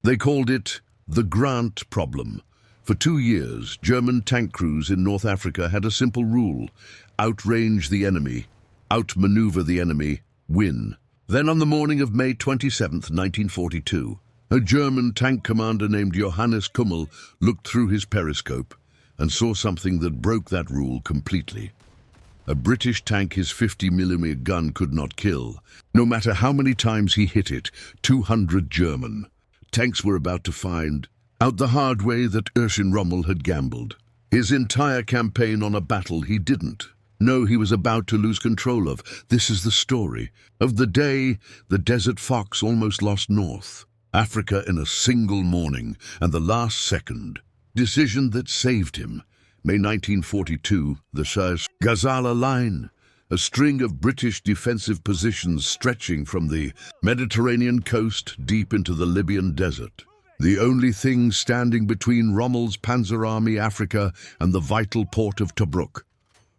They called it the Grant problem. For 2 years, German tank crews in North Africa had a simple rule: outrange the enemy, outmaneuver the enemy, win. Then on the morning of May 27, 1942, a German tank commander named Johannes Rommel looked through his periscope and saw something that broke that rule completely. A British tank his 50mm gun could not kill. No matter how many times he hit it, 200 German tanks were about to find out the hard way that Rommel had gambled. His entire campaign on a battle he didn't know he was about to lose control of. This is the story of the day the Desert Fox almost lost North Africa in a single morning, and the last second decision that saved him. May 1942, the Suez Ghazala Line, a string of British defensive positions stretching from the Mediterranean coast deep into the Libyan desert. The only thing standing between Rommel's Panzer Army Africa and the vital port of Tobruk.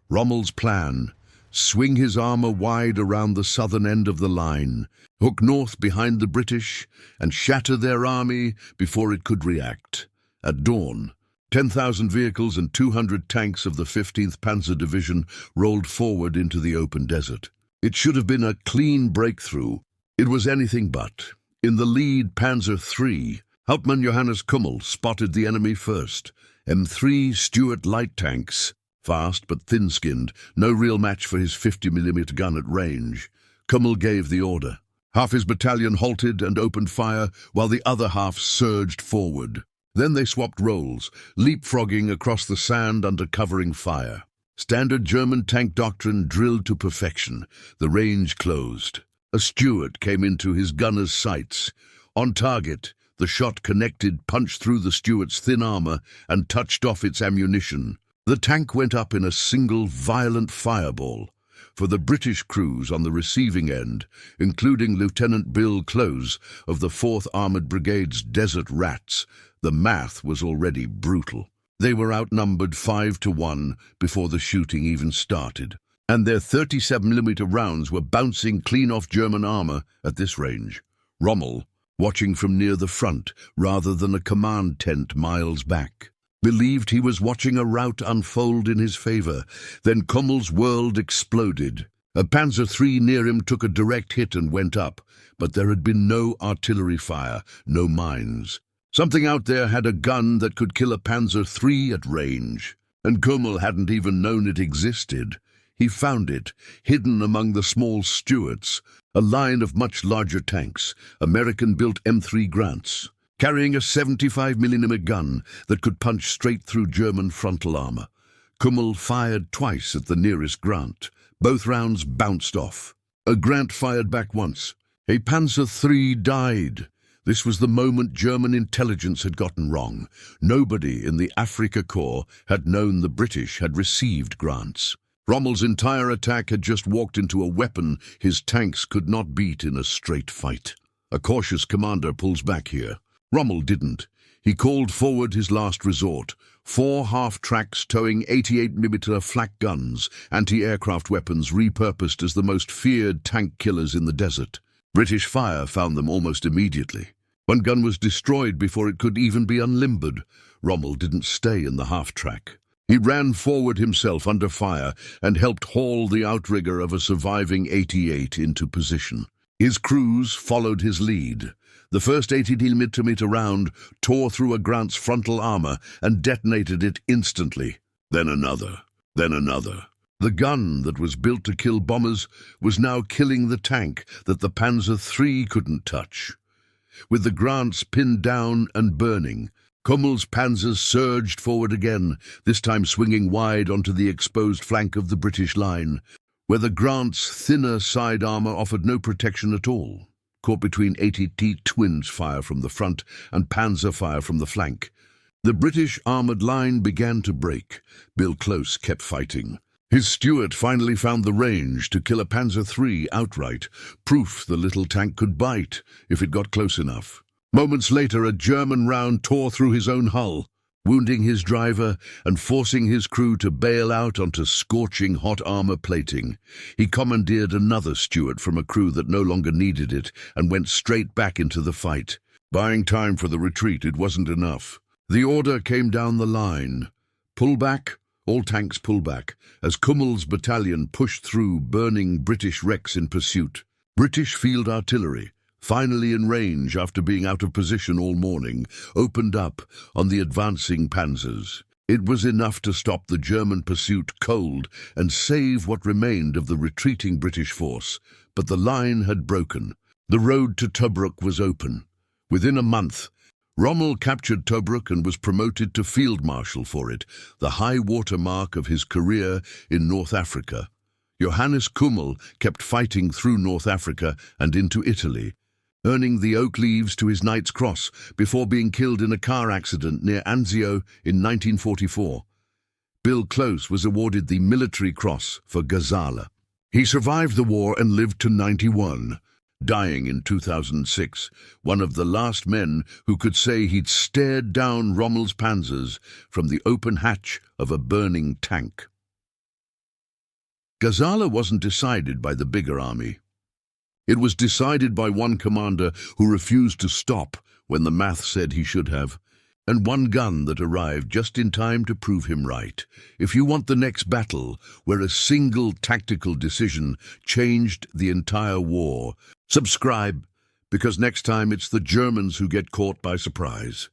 Rommel's plan: swing his armor wide around the southern end of the line, hook north behind the British, and shatter their army before it could react. At dawn, 10,000 vehicles and 200 tanks of the 15th Panzer Division rolled forward into the open desert. It should have been a clean breakthrough. It was anything but. In the lead Panzer III, Hauptmann Johannes Rommel spotted the enemy first. M3 Stuart light tanks, fast but thin-skinned, no real match for his 50mm gun at range. Rommel gave the order. Half his battalion halted and opened fire, while the other half surged forward. Then they swapped roles, leapfrogging across the sand under covering fire. Standard German tank doctrine drilled to perfection. The range closed. A Stuart came into his gunner's sights. On target, the shot connected, punched through the Stuart's thin armor, and touched off its ammunition. The tank went up in a single violent fireball. For the British crews on the receiving end, including Lieutenant Bill Close of the 4th Armoured Brigade's Desert Rats, the math was already brutal. They were outnumbered 5-1 before the shooting even started, and their 37mm rounds were bouncing clean off German armor at this range. Rommel, watching from near the front rather than a command tent miles back, believed he was watching a rout unfold in his favor. Then Rommel's world exploded. A Panzer III near him took a direct hit and went up, but there had been no artillery fire, no mines. Something out there had a gun that could kill a Panzer III at range, and Rommel hadn't even known it existed. He found it, hidden among the small Stuarts, a line of much larger tanks, American-built M3 Grants, carrying a 75mm gun that could punch straight through German frontal armor. Rommel fired twice at the nearest Grant. Both rounds bounced off. A Grant fired back once. A Panzer III died. This was the moment German intelligence had gotten wrong. Nobody in the Afrika Korps had known the British had received Grants. Rommel's entire attack had just walked into a weapon his tanks could not beat in a straight fight. A cautious commander pulls back here. Rommel didn't. He called forward his last resort. 4 half-tracks towing 88mm flak guns, anti-aircraft weapons repurposed as the most feared tank killers in the desert. British fire found them almost immediately. One gun was destroyed before it could even be unlimbered. Rommel didn't stay in the half-track. He ran forward himself under fire and helped haul the outrigger of a surviving 88 into position. His crews followed his lead. The first 80mm round tore through a Grant's frontal armor and detonated it instantly. Then another. Then another. The gun that was built to kill bombers was now killing the tank that the Panzer III couldn't touch. With the Grants pinned down and burning, Rommel's panzers surged forward again, this time swinging wide onto the exposed flank of the British line, where the Grant's thinner side armor offered no protection at all. Caught between 80T twins fire from the front and Panzer fire from the flank, the British armored line began to break. Bill Close kept fighting. His Stuart finally found the range to kill a Panzer III outright, proof the little tank could bite if it got close enough. Moments later, a German round tore through his own hull, wounding his driver and forcing his crew to bail out onto scorching hot armor plating. He commandeered another Stuart from a crew that no longer needed it and went straight back into the fight. Buying time for the retreat, it wasn't enough. The order came down the line. Pull back, all tanks pull back, as Kummel's battalion pushed through burning British wrecks in pursuit. British field artillery, finally in range after being out of position all morning, opened up on the advancing Panzers. It was enough to stop the German pursuit cold and save what remained of the retreating British force, but the line had broken. The road to Tobruk was open. Within a month, Rommel captured Tobruk and was promoted to Field Marshal for it, the high water mark of his career in North Africa. Johannes Kummel kept fighting through North Africa and into Italy, earning the Oak Leaves to his Knight's Cross before being killed in a car accident near Anzio in 1944. Bill Close was awarded the Military Cross for Gazala. He survived the war and lived to 91. Dying in 2006, one of the last men who could say he'd stared down Rommel's Panzers from the open hatch of a burning tank. Gazala wasn't decided by the bigger army. It was decided by one commander who refused to stop when the math said he should have, and one gun that arrived just in time to prove him right. If you want the next battle where a single tactical decision changed the entire war, subscribe, because next time it's the Germans who get caught by surprise.